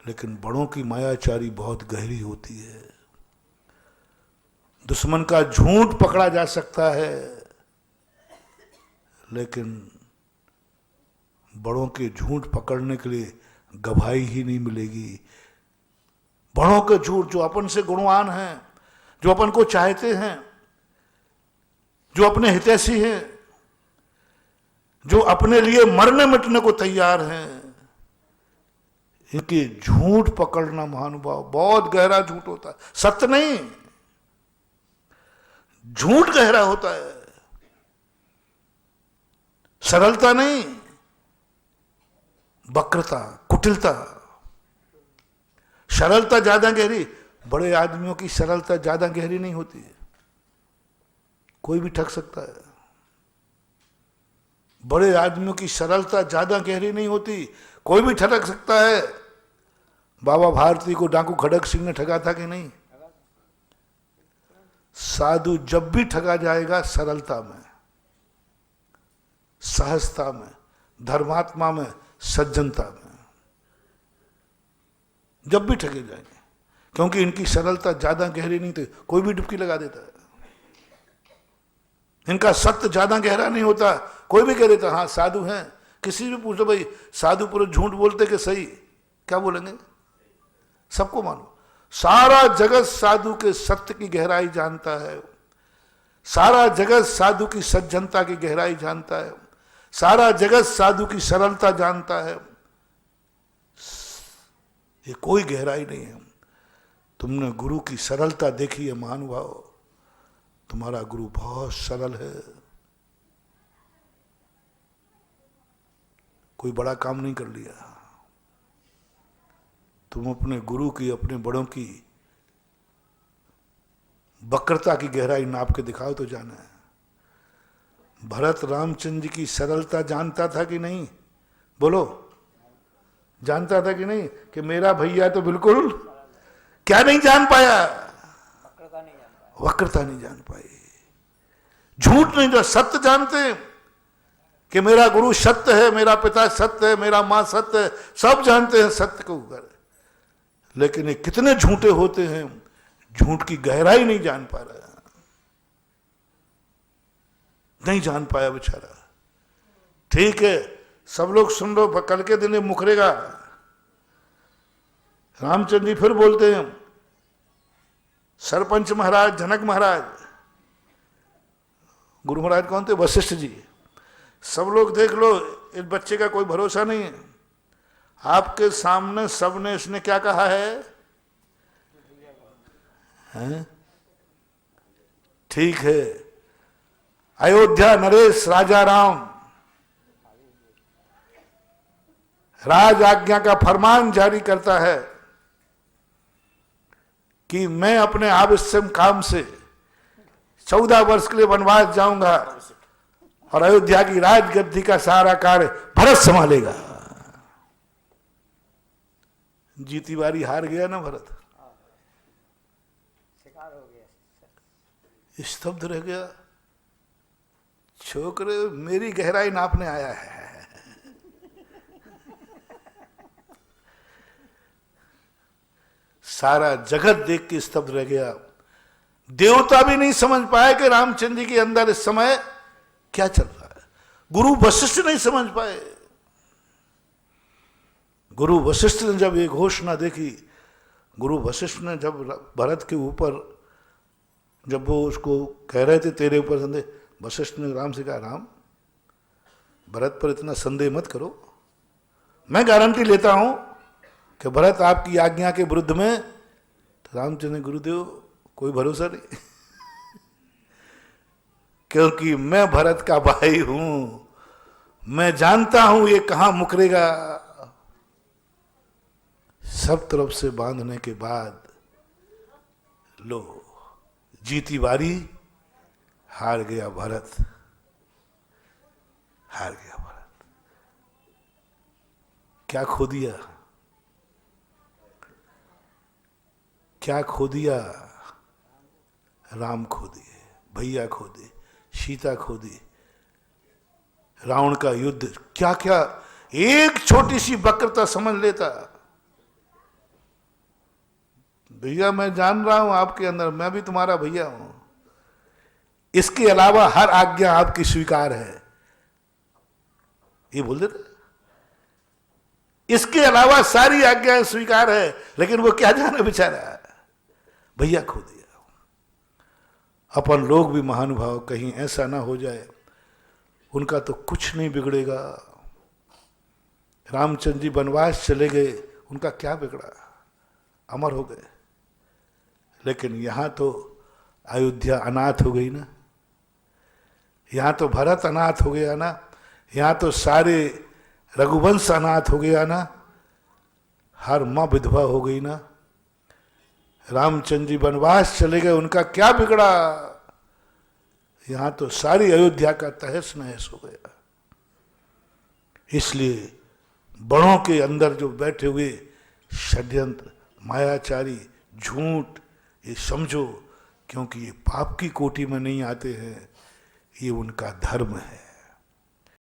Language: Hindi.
लेकिन बड़ों की मायाचारी बहुत गहरी होती है। दुश्मन का झूठ पकड़ा जा सकता है, लेकिन बड़ों के झूठ पकड़ने के लिए गवाही ही नहीं मिलेगी। बड़ों के झूठ, जो अपन से गुणवान हैं, जो अपन को चाहते हैं, जो अपने हितैषी हैं, जो अपने लिए मरने मिटने को तैयार हैं, इनके झूठ पकड़ना महानुभाव बहुत गहरा झूठ होता है। सत्य नहीं, झूठ गहरा होता है, सरलता नहीं, वक्रता, कुटिलता। सरलता ज्यादा गहरी, बड़े आदमियों की सरलता ज्यादा गहरी नहीं होती है, कोई भी ठग सकता है। बड़े आदमियों की सरलता ज्यादा गहरी नहीं होती, कोई भी ठग सकता है। बाबा भारती को डाकू खड़क सिंह ने ठगा था कि नहीं? साधु जब भी ठगा जाएगा सरलता में, सहजता में, धर्मात्मा में, सज्जनता में, जब भी ठगे जाएंगे, क्योंकि इनकी सरलता ज्यादा गहरी नहीं थी, कोई भी डुबकी लगा देता है। इनका सत्य ज्यादा गहरा नहीं होता, कोई भी कह देता हाँ साधु हैं। किसी भी पूछो भाई साधु पुरुष झूठ बोलते कि सही, क्या बोलेंगे? सबको मानो, सारा जगत साधु के सत्य की गहराई जानता है, सारा जगत साधु की सज्जनता की गहराई जानता है, सारा जगत साधु की सरलता जानता है। ये कोई गहराई नहीं है। तुमने गुरु की सरलता देखी है महानुभाव, तुम्हारा गुरु बहुत सरल है, कोई बड़ा काम नहीं कर लिया। तुम अपने गुरु की, अपने बड़ों की वक्रता की गहराई नाप के दिखाओ तो जाना है। भरत रामचंद्र जी की सरलता जानता था कि नहीं? बोलो, जानता था कि नहीं? कि मेरा भैया तो बिल्कुल क्या नहीं जान पाया? वक्रता नहीं जान पाई, झूठ नहीं जान, सत्य जानते हैं कि मेरा गुरु सत्य है, मेरा पिता सत्य है, मेरा मां सत्य है, सब जानते हैं सत्य को ऊपर, लेकिन ये कितने झूठे होते हैं, झूठ की गहराई नहीं जान पा रहा, नहीं जान पाया बेचारा। ठीक है, सब लोग सुन लो, कल के दिन मुकरेगा। रामचंद्र जी फिर बोलते हैं, सरपंच महाराज, जनक महाराज, गुरु महाराज कौन थे? वशिष्ठ जी। सब लोग देख लो, इस बच्चे का कोई भरोसा नहीं है। आपके सामने सबने इसने क्या कहा है? हैं? ठीक है, अयोध्या नरेश राजा राम राज आज्ञा का फरमान जारी करता है कि मैं अपने आवश्यक काम से 14 वर्ष के लिए वनवास जाऊंगा और अयोध्या की राजगद्दी का सारा कार्य भरत संभालेगा। जीती बारी हार गया ना भरत, स्तब्ध रह गया। छोकरे मेरी गहराई नापने आया है। सारा जगत देख के स्तब्ध रह गया। देवता भी नहीं समझ पाए कि रामचंद्र जी के अंदर इस समय क्या चल रहा है। गुरु वशिष्ठ नहीं समझ पाए। गुरु वशिष्ठ ने जब ये घोषणा देखी, गुरु वशिष्ठ ने जब भरत के ऊपर, जब वो उसको कह रहे थे तेरे ऊपर संदेह, वशिष्ठ ने राम से कहा, राम भरत पर इतना संदेह मत करो, मैं गारंटी लेता हूं कि भरत आपकी आज्ञा के विरुद्ध में। तो रामचंद्र गुरुदेव कोई भरोसा नहीं क्योंकि मैं भरत का भाई हूं, मैं जानता हूं ये कहां मुकरेगा। सब तरफ से बांधने के बाद लो जीती बारी, हार गया भरत, हार गया भरत। क्या खो दिया, क्या खो दिया? राम खो दिए, भैया खो दिए, सीता खो दी, रावण का युद्ध, क्या क्या। एक छोटी सी वक्रता समझ लेता, भैया मैं जान रहा हूं आपके अंदर, मैं भी तुम्हारा भैया हूं, इसके अलावा हर आज्ञा आपकी स्वीकार है, ये बोल देते। इसके अलावा सारी आज्ञाएं स्वीकार है, लेकिन वो क्या जाने बेचारा, भैया खो दिया। अपन लोग भी महानुभाव कहीं ऐसा ना हो जाए, उनका तो कुछ नहीं बिगड़ेगा। रामचंद्र जी वनवास चले गए, उनका क्या बिगड़ा, अमर हो गए। लेकिन यहां तो अयोध्या अनाथ हो गई ना, यहां तो भरत अनाथ हो गया ना, यहां तो सारे रघुवंश अनाथ हो गया ना, हर मां विधवा हो गई ना। रामचंद्र जी वनवास चले गए, उनका क्या बिगड़ा, यहां तो सारी अयोध्या का तहस नहस हो गया। इसलिए बड़ों के अंदर जो बैठे हुए षड्यंत्र, मायाचारी, झूठ, ये समझो, क्योंकि ये पाप की कोटि में नहीं आते हैं, ये उनका धर्म है।